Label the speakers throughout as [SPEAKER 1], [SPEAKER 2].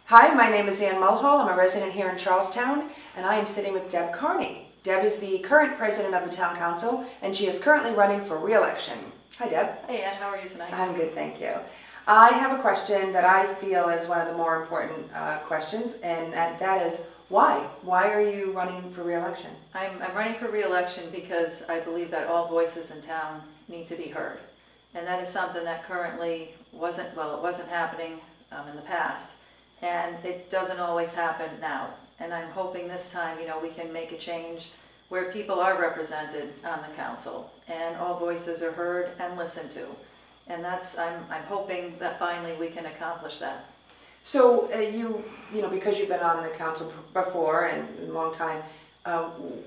[SPEAKER 1] Hi, my name is Ann Mulhall. I'm a resident here in Charlestown, and I am sitting with Deb Carney. Deb is the current president of the town council, and she is currently running for re-election. Hi, Deb.
[SPEAKER 2] Hey, Ann, how are you tonight?
[SPEAKER 1] I'm good, thank you. I have a question that I feel is one of the more important questions, and that is why? Why are you running for re-election?
[SPEAKER 2] I'm running for re-election because I believe that all voices in town need to be heard. And that is something that currently wasn't happening in the past. And it doesn't always happen now. And I'm hoping this time, we can make a change where people are represented on the council and all voices are heard and listened to. And I'm hoping that finally we can accomplish that.
[SPEAKER 1] So because you've been on the council before and a long time,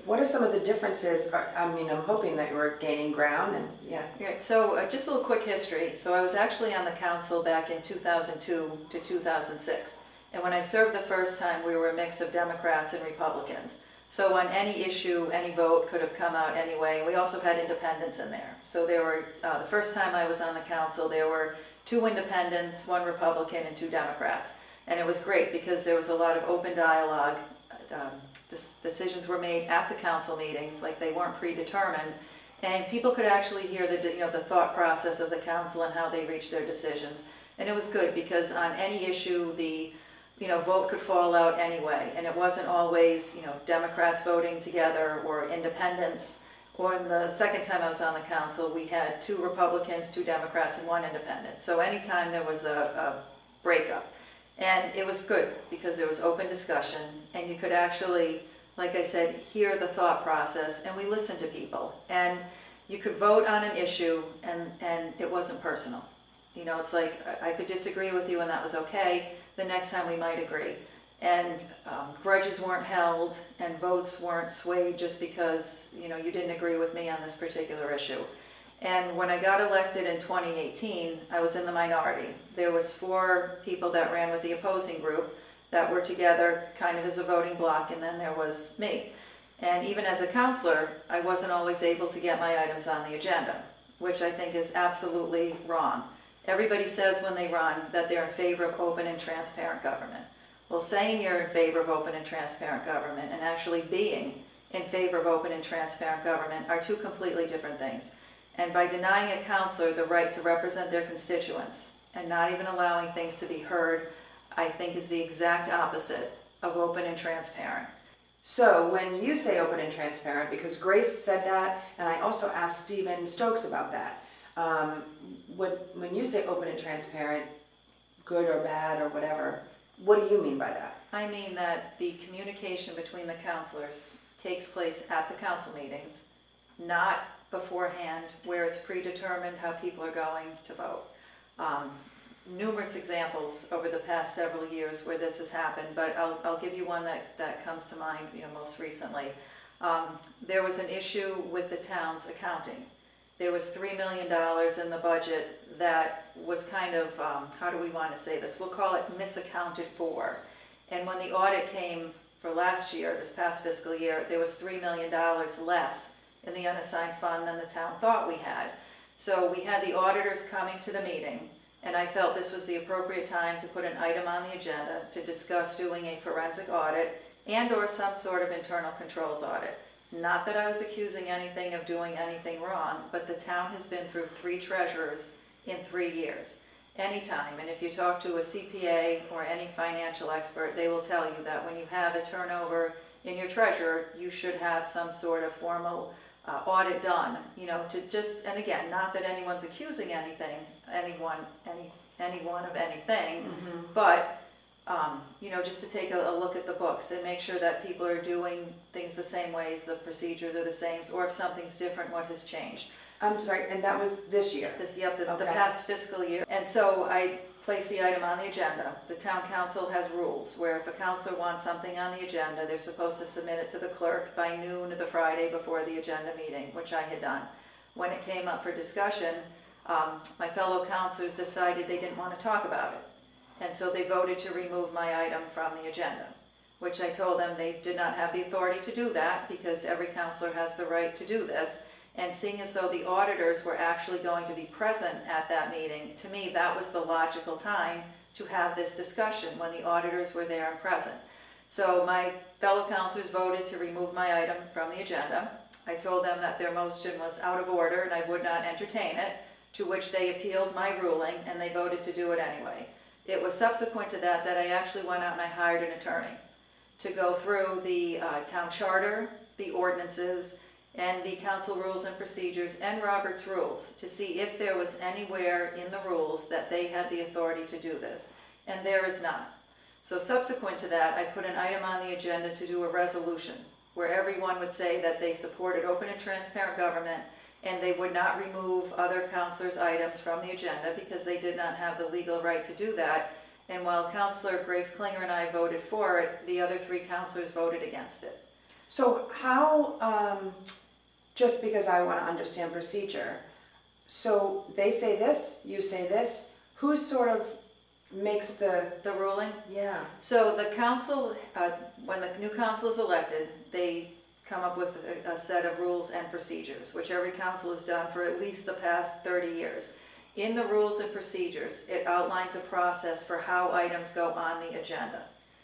[SPEAKER 1] what are some of the differences? I'm hoping that you're gaining ground and yeah.
[SPEAKER 2] Right, so just a little quick history. So I was actually on the council back in 2002 to 2006. And when I served the first time, we were a mix of Democrats and Republicans. So on any issue, any vote could have come out anyway. We also had independents in there. So there were, the first time I was on the council, there were 2 independents, 1 Republican, and 2 Democrats. And it was great because there was a lot of open dialogue. Decisions were made at the council meetings, like they weren't predetermined. And people could actually hear the thought process of the council and how they reached their decisions. And it was good because on any issue, the vote could fall out anyway, and it wasn't always, Democrats voting together or independents. Or in the second time I was on the council, we had 2 Republicans, 2 Democrats, and 1 independent. So anytime there was a breakup. And it was good because there was open discussion, and you could actually, like I said, hear the thought process, and we listened to people. And you could vote on an issue, and it wasn't personal. It's like I could disagree with you and that was okay. The next time we might agree. And grudges weren't held and votes weren't swayed just because, you didn't agree with me on this particular issue. And when I got elected in 2018, I was in the minority. There was 4 people that ran with the opposing group that were together kind of as a voting bloc, and then there was me. And even as a counselor, I wasn't always able to get my items on the agenda, which I think is absolutely wrong. Everybody says when they run that they're in favor of open and transparent government. Well, saying you're in favor of open and transparent government and actually being in favor of open and transparent government are 2 completely different things. And by denying a counselor the right to represent their constituents and not even allowing things to be heard, I think is the exact opposite of open and transparent.
[SPEAKER 1] So when you say open and transparent, because Grace said that, and I also asked Stephen Stokes about that, when you say open and transparent, good or bad or whatever, what do you mean by that?
[SPEAKER 2] I mean that the communication between the counselors takes place at the council meetings, not beforehand where it's predetermined how people are going to vote. Numerous examples over the past several years where this has happened, but I'll give you one that comes to mind most recently. There was an issue with the town's accounting. There was $3 million in the budget that was kind of, how do we want to say this? We'll call it misaccounted for. And when the audit came for last year, this past fiscal year, there was $3 million less in the unassigned fund than the town thought we had. So we had the auditors coming to the meeting, and I felt this was the appropriate time to put an item on the agenda to discuss doing a forensic audit and or some sort of internal controls audit. Not that I was accusing anything of doing anything wrong, but the town has been through 3 treasurers in 3 years. Anytime, and if you talk to a CPA or any financial expert, they will tell you that when you have a turnover in your treasurer, you should have some sort of formal audit done, to just, and again, not that anyone's accusing anyone of anything, but just to take a look at the books and make sure that people are doing things the same ways, the procedures are the same, or if something's different, what has changed.
[SPEAKER 1] I'm sorry, and that was this year?
[SPEAKER 2] The past fiscal year. And so I placed the item on the agenda. The town council has rules where if a councilor wants something on the agenda, they're supposed to submit it to the clerk by noon the Friday before the agenda meeting, which I had done. When it came up for discussion, my fellow councilors decided they didn't want to talk about it. And so they voted to remove my item from the agenda, which I told them they did not have the authority to do that because every counselor has the right to do this. And seeing as though the auditors were actually going to be present at that meeting, to me, that was the logical time to have this discussion, when the auditors were there and present. So my fellow counselors voted to remove my item from the agenda. I told them that their motion was out of order and I would not entertain it, to which they appealed my ruling and they voted to do it anyway. It was subsequent to that that I actually went out and I hired an attorney to go through the town charter, the ordinances, and the council rules and procedures and Robert's rules to see if there was anywhere in the rules that they had the authority to do this. And there is not. So subsequent to that, I put an item on the agenda to do a resolution where everyone would say that they supported open and transparent government and they would not remove other counselors' items from the agenda because they did not have the legal right to do that. And while Counselor Grace Klinger and I voted for it, the other 3 counselors voted against it.
[SPEAKER 1] So how, just because I want to understand procedure, so they say this, you say this, who sort of makes the
[SPEAKER 2] ruling?
[SPEAKER 1] Yeah.
[SPEAKER 2] So the council, when the new council is elected, they come up with a set of rules and procedures, which every council has done for at least the past 30 years. In the rules and procedures, it outlines a process for how items go on the agenda.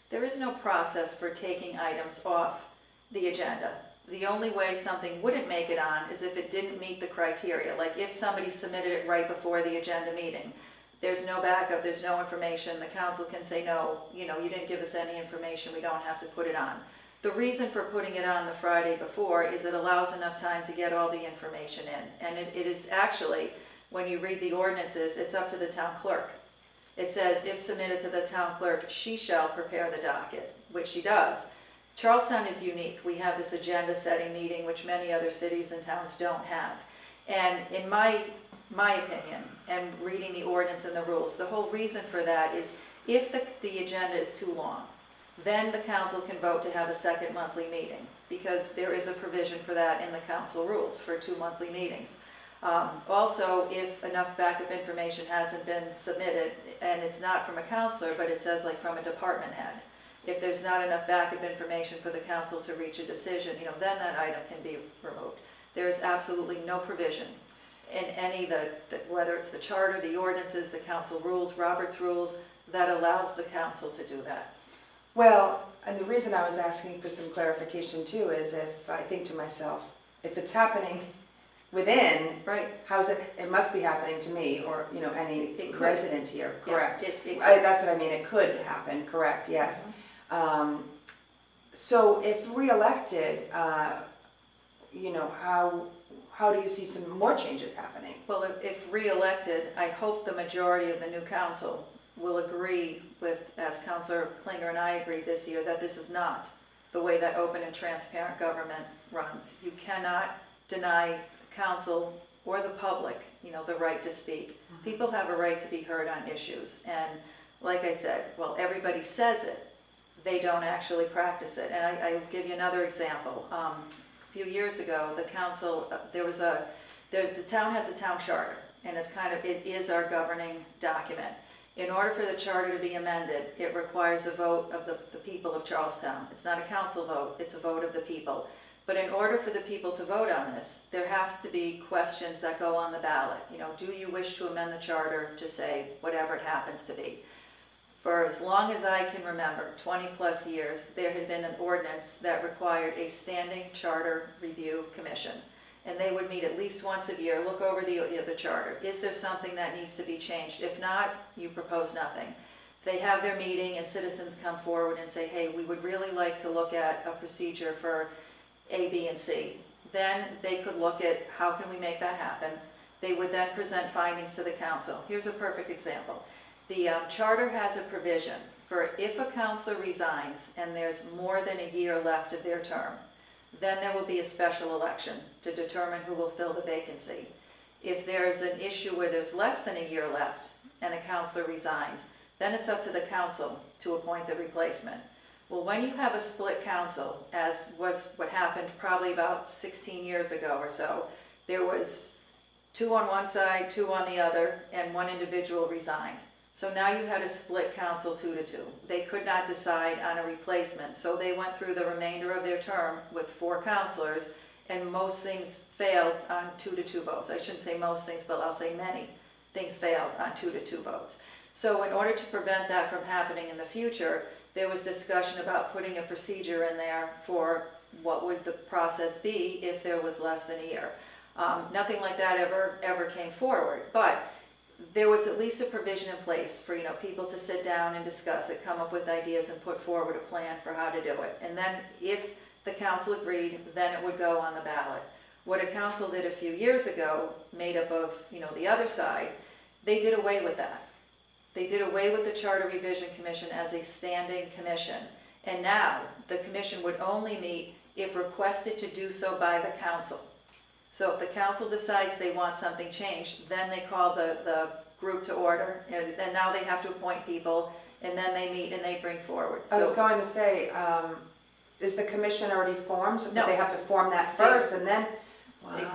[SPEAKER 2] There is no process for taking items off the agenda. The only way something wouldn't make it on is if it didn't meet the criteria. Like if somebody submitted it right before the agenda meeting, there's no backup, there's no information, the council can say, no, you didn't give us any information, we don't have to put it on. The reason for putting it on the Friday before is it allows enough time to get all the information in. And it is actually, when you read the ordinances, it's up to the town clerk. It says, if submitted to the town clerk, she shall prepare the docket, which she does. Charlestown is unique. We have this agenda setting meeting, which many other cities and towns don't have. And in my opinion, and reading the ordinance and the rules, the whole reason for that is if the agenda is too long, then the council can vote to have a second monthly meeting, because there is a provision for that in the council rules for 2 monthly meetings. Also, if enough backup information hasn't been submitted, and it's not from a counselor, but it says like from a department head, if there's not enough backup information for the council to reach a decision, then that item can be removed. There is absolutely no provision in any, whether it's the charter, the ordinances, the council rules, Robert's rules, that allows the council to do that.
[SPEAKER 1] Well, and the reason I was asking for some clarification too is if I think to myself, if it's happening within, how's it must be happening to me or, any resident here, correct?
[SPEAKER 2] Yeah,
[SPEAKER 1] that's what I mean, it could happen, correct, yes. Mm-hmm. So if reelected, how do you see some more changes happening?
[SPEAKER 2] Well, if reelected, I hope the majority of the new council will agree with, as Councilor Klinger and I agreed this year, that this is not the way that open and transparent government runs. You cannot deny council or the public, the right to speak. Mm-hmm. People have a right to be heard on issues. And like I said, well, everybody says it, they don't actually practice it. And I'll give you another example. A few years ago, the council, the town has a town charter, and it is our governing document. In order for the charter to be amended, it requires a vote of the people of Charlestown. It's not a council vote, it's a vote of the people. But in order for the people to vote on this, there has to be questions that go on the ballot. Do you wish to amend the charter to say whatever it happens to be? For as long as I can remember, 20 plus years, there had been an ordinance that required a standing charter review commission. And they would meet at least once a year, look over the charter. Is there something that needs to be changed? If not, you propose nothing. They have their meeting and citizens come forward and say, hey, we would really like to look at a procedure for A, B, and C. Then they could look at how can we make that happen. They would then present findings to the council. Here's a perfect example. The charter has a provision for if a councilor resigns and there's more than a year left of their term, then there will be a special election to determine who will fill the vacancy. If there's an issue where there's less than a year left and a councilor resigns, then it's up to the council to appoint the replacement. Well, when you have a split council, as was what happened probably about 16 years ago or so, there was 2 on one side, 2 on the other, and 1 individual resigned. So now you had a split council 2-2. They could not decide on a replacement, so they went through the remainder of their term with 4 councilors, and most things failed on 2-2 votes. I shouldn't say most things, but I'll say many things failed on 2-2 votes. So in order to prevent that from happening in the future, there was discussion about putting a procedure in there for what would the process be if there was less than a year. Nothing like that ever came forward, but there was at least a provision in place for, people to sit down and discuss it, come up with ideas and put forward a plan for how to do it. And then if the council agreed, then it would go on the ballot. What a council did a few years ago, made up of, the other side, they did away with that. They did away with the Charter Revision Commission as a standing commission. And now the commission would only meet if requested to do so by the council. So if the council decides they want something changed, then they call the group to order, and now they have to appoint people, and then they meet and they bring forward.
[SPEAKER 1] I was going to say, is the commission already formed? So
[SPEAKER 2] No.
[SPEAKER 1] they have to form that first and then,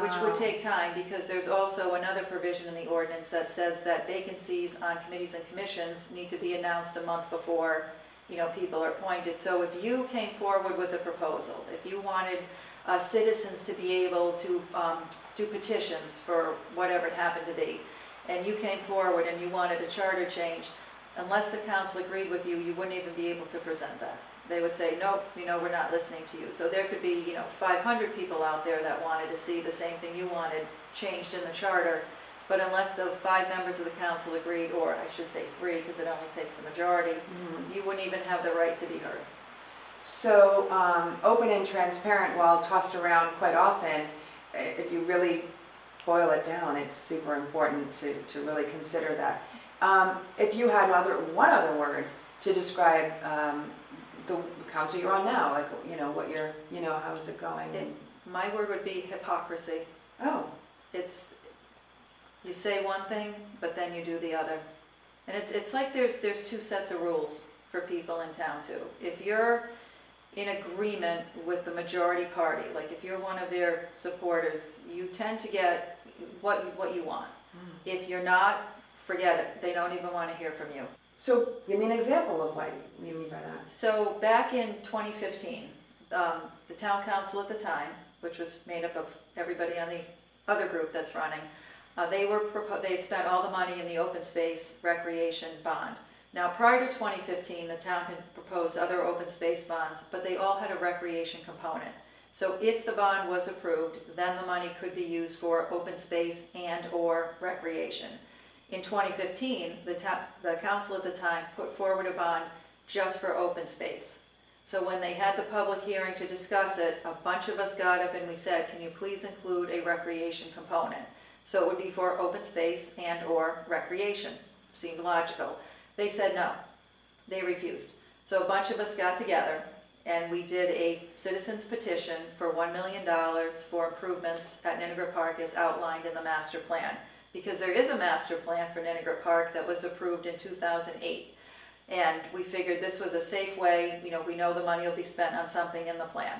[SPEAKER 2] Which would take time, because there's also another provision in the ordinance that says that vacancies on committees and commissions need to be announced a month before, people are appointed. So if you came forward with a proposal, if you wanted citizens to be able to do petitions for whatever it happened to be, and you came forward and you wanted a charter change, unless the council agreed with you, you wouldn't even be able to present that. They would say, nope, we're not listening to you. So there could be, 500 people out there that wanted to see the same thing you wanted changed in the charter, but unless the 5 members of the council agreed, or I should say 3, because it only takes the majority, you wouldn't even have the right to be heard.
[SPEAKER 1] So, open and transparent, while tossed around quite often, if you really boil it down, it's super important to really consider that. If you had one other word to describe the council you're on now, like, what you're, how is it going?
[SPEAKER 2] My word would be hypocrisy.
[SPEAKER 1] Oh.
[SPEAKER 2] It's, you say one thing, but then you do the other. And it's like there's 2 sets of rules for people in town too. If you're in agreement with the majority party, like if you're one of their supporters, you tend to get what you want. If you're not, forget it. They don't even want to hear from you.
[SPEAKER 1] So give me an example of what you mean by that.
[SPEAKER 2] So back in 2015, the town council at the time, which was made up of everybody on the other group that's running, they had spent all the money in the open space recreation bond. Now, prior to 2015, the town had proposed other open space bonds, but they all had a recreation component. So if the bond was approved, then the money could be used for open space and/or recreation. In 2015, the council at the time put forward a bond just for open space. So when they had the public hearing to discuss it, a bunch of us got up and we said, can you please include a recreation component? So it would be for open space and/or recreation. Seemed logical. They said no. They refused. So a bunch of us got together and we did a citizens petition for $1 million for improvements at Niagara Park as outlined in the master plan. Because there is a master plan for Niagara Park that was approved in 2008. And we figured this was a safe way, we know the money will be spent on something in the plan.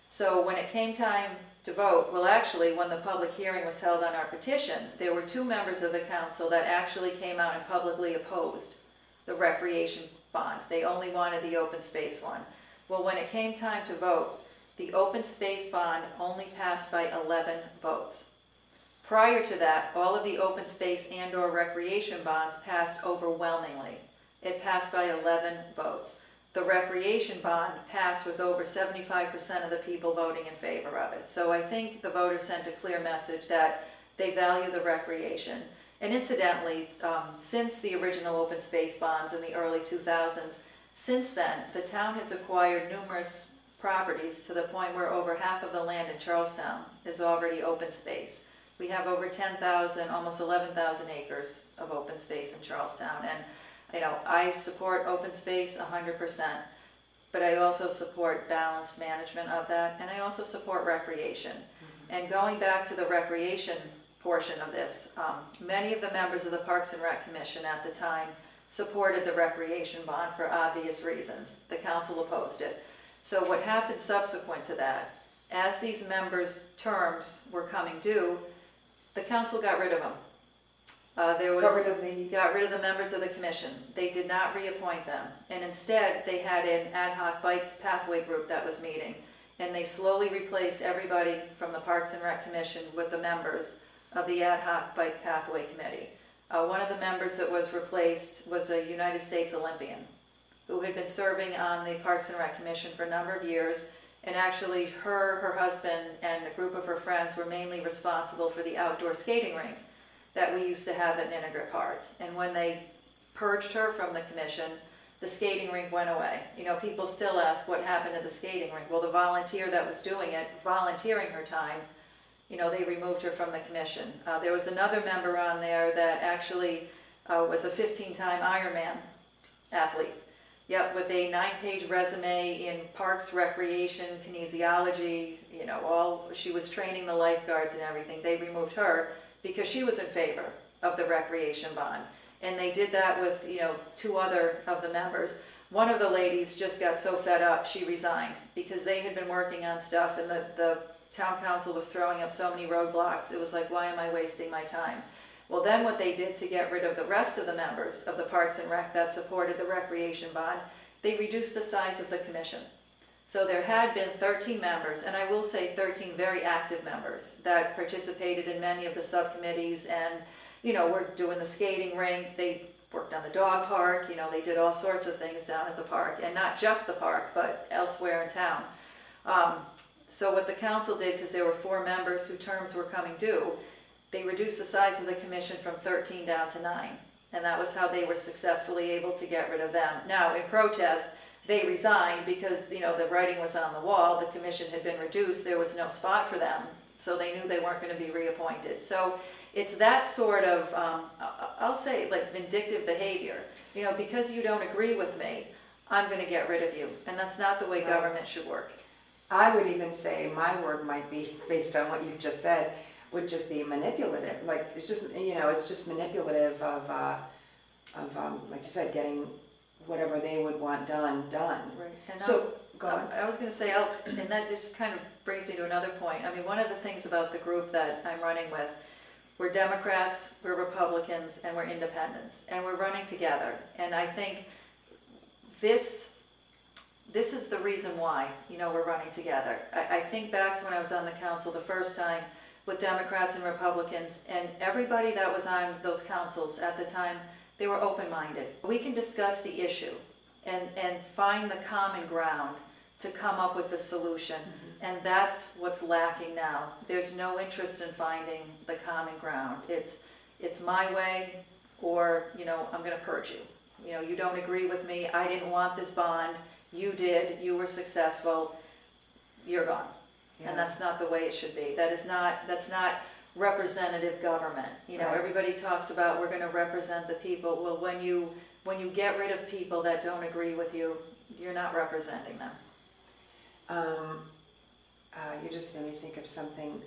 [SPEAKER 2] So when it came time to vote, well actually when the public hearing was held on our petition, there were 2 members of the council that actually came out and publicly opposed the recreation bond. They only wanted the open space one. Well, when it came time to vote, the open space bond only passed by 11 votes. Prior to that, all of the open space and/or recreation bonds passed overwhelmingly. It passed by 11 votes. The recreation bond passed with over 75% of the people voting in favor of it. So I think the voters sent a clear message that they value the recreation. And incidentally, since the original open space bonds in the early 2000s, since then, the town has acquired numerous properties to the point where over half of the land in Charlestown is already open space. We have over 10,000, almost 11,000 acres of open space in Charlestown. And, I support open space 100%, but I also support balanced management of that, and I also support recreation. And going back to the recreation portion of this, many of the members of the Parks and Rec Commission at the time supported the recreation bond for obvious reasons. The council opposed it. So what happened subsequent to that, as these members' terms were coming due, the council got rid of them. Got rid of the members of the commission. They did not reappoint them. And instead, they had an ad hoc bike pathway group that was meeting. and they slowly replaced everybody from the Parks and Rec Commission with the members of the Ad hoc Bike Pathway Committee. One of the members that was replaced was a United States Olympian who had been serving on the Parks and Rec Commission for a number of years, and actually her husband and a group of her friends were mainly responsible for the outdoor skating rink that we used to have at Ninegret Park. And when they purged her from the commission, the skating rink went away. You know, people still ask what happened to the skating rink. Well, the volunteer that was doing it, volunteering her time, you know, they removed her from the commission. There was another member on there that actually was a 15-time Ironman athlete. Yep, with a 9-page resume in parks, recreation, kinesiology, you know, she was training the lifeguards and everything. They removed her because she was in favor of the recreation bond. And they did that with, you know, 2 other of the members. One of the ladies just got so fed up, she resigned because they had been working on stuff and the town council was throwing up so many roadblocks. It was like, why am I wasting my time? Well, then what they did to get rid of the rest of the members of the Parks and Rec that supported the recreation bond, they reduced the size of the commission. So there had been 13 members, and I will say 13 very active members that participated in many of the subcommittees and, you know, were doing the skating rink, they worked on the dog park, you know, they did all sorts of things down at the park, and not just the park, but elsewhere in town. So what the council did, because there were 4 members whose terms were coming due, they reduced the size of the commission from 13 down to 9. And that was how they were successfully able to get rid of them. Now, in protest, they resigned because, you know, the writing was on the wall, the commission had been reduced, there was no spot for them, so they knew they weren't going to be reappointed. So it's that sort of, I'll say, like vindictive behavior. You know, because you don't agree with me, I'm going to get rid of you. And that's not the way government should work.
[SPEAKER 1] I would even say my word might be, based on what you just said, would just be manipulative. Like, it's just, you know, it's just manipulative of like you said, getting whatever they would want done.
[SPEAKER 2] Right. And
[SPEAKER 1] so, go on.
[SPEAKER 2] I was going to say, and that just kind of brings me to another point. I mean, one of the things about the group that I'm running with, we're Democrats, we're Republicans, and we're independents, and we're running together. And I think this is the reason why, you know, we're running together. I think back to when I was on the council the first time with Democrats and Republicans, and everybody that was on those councils at the time, they were open-minded. We can discuss the issue and find the common ground to come up with the solution. Mm-hmm. And that's what's lacking now. There's no interest in finding the common ground. It's my way, or, you know, I'm gonna purge you. You know, you don't agree with me, I didn't want this bond, you did, you were successful, you're gone. Yeah. And that's not the way it should be. That's not representative government. You know, right. Everybody talks about we're gonna represent the people. Well, when you get rid of people that don't agree with you, you're not representing them.
[SPEAKER 1] You just made me think of something.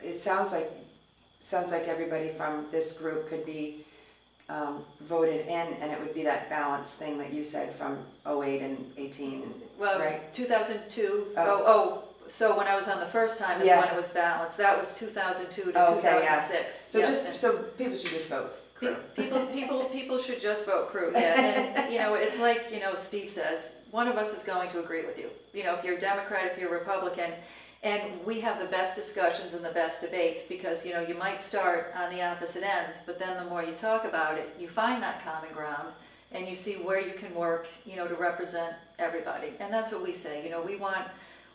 [SPEAKER 1] It sounds like everybody from this group could be voted in, and it would be that balance thing that you said from 08 and 18.
[SPEAKER 2] Well,
[SPEAKER 1] right?
[SPEAKER 2] 2002. So when I was on the first time is when it was balanced. That was 2002 to 2006. Yeah.
[SPEAKER 1] So so people should just vote.
[SPEAKER 2] People should just vote crew. Yeah, and you know, it's like, you know, Steve says, one of us is going to agree with you. You know, if you're Democrat, if you're Republican, and we have the best discussions and the best debates because, you know, you might start on the opposite ends, but then the more you talk about it, you find that common ground and you see where you can work, you know, to represent everybody. And that's what we say. You know,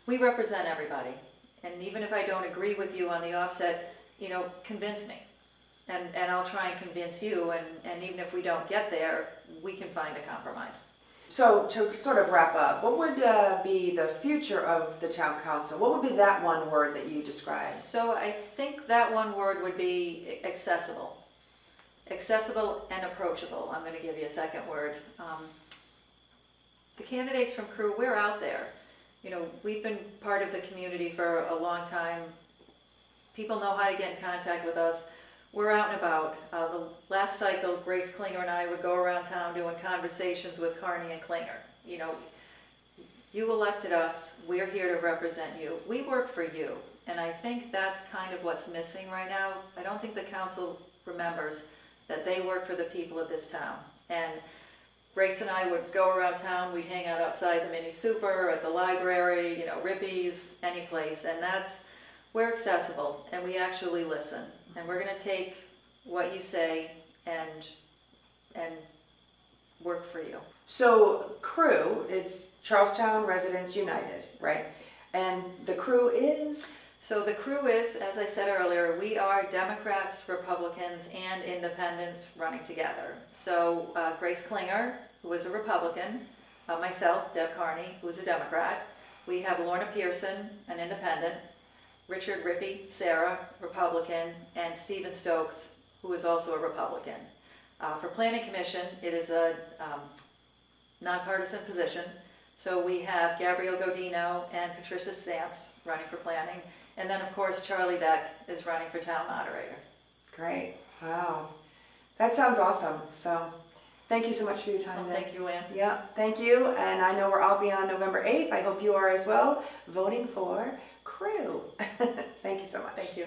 [SPEAKER 2] we represent everybody. And even if I don't agree with you on the offset, you know, convince me. And I'll try and convince you, and even if we don't get there, we can find a compromise.
[SPEAKER 1] So to sort of wrap up, what would be the future of the town council? What would be that one word that you described?
[SPEAKER 2] So I think that one word would be accessible. Accessible and approachable. I'm going to give you a second word. The candidates from crew, we're out there. You know, we've been part of the community for a long time. People know how to get in contact with us. We're out and about. The last cycle, Grace Klinger and I would go around town doing conversations with Carney and Klinger. You know, you elected us, we're here to represent you. We work for you. And I think that's kind of what's missing right now. I don't think the council remembers that they work for the people of this town. And Grace and I would go around town, we'd hang out outside the mini super, at the library, you know, Rippy's, any place, and we're accessible, and we actually listen. And we're gonna take what you say and work for you.
[SPEAKER 1] So crew, it's Charlestown Residents United, right? And the crew is?
[SPEAKER 2] So the crew is, as I said earlier, we are Democrats, Republicans, and Independents running together. So Grace Klinger, who is a Republican, myself, Deb Carney, who is a Democrat. We have Lorna Pearson, an Independent, Richard Rippey, Sarah, Republican, and Stephen Stokes, who is also a Republican. For Planning Commission, it is a nonpartisan position. So we have Gabrielle Godino and Patricia Stamps running for planning. And then, of course, Charlie Beck is running for town moderator.
[SPEAKER 1] Great. Wow. That sounds awesome. So thank you so much for your time.
[SPEAKER 2] Well, thank you, Ann.
[SPEAKER 1] Yeah, thank you. And I know I'll be on November 8th. I hope you are as well, voting for crew. Thank you so much.
[SPEAKER 2] Thank you.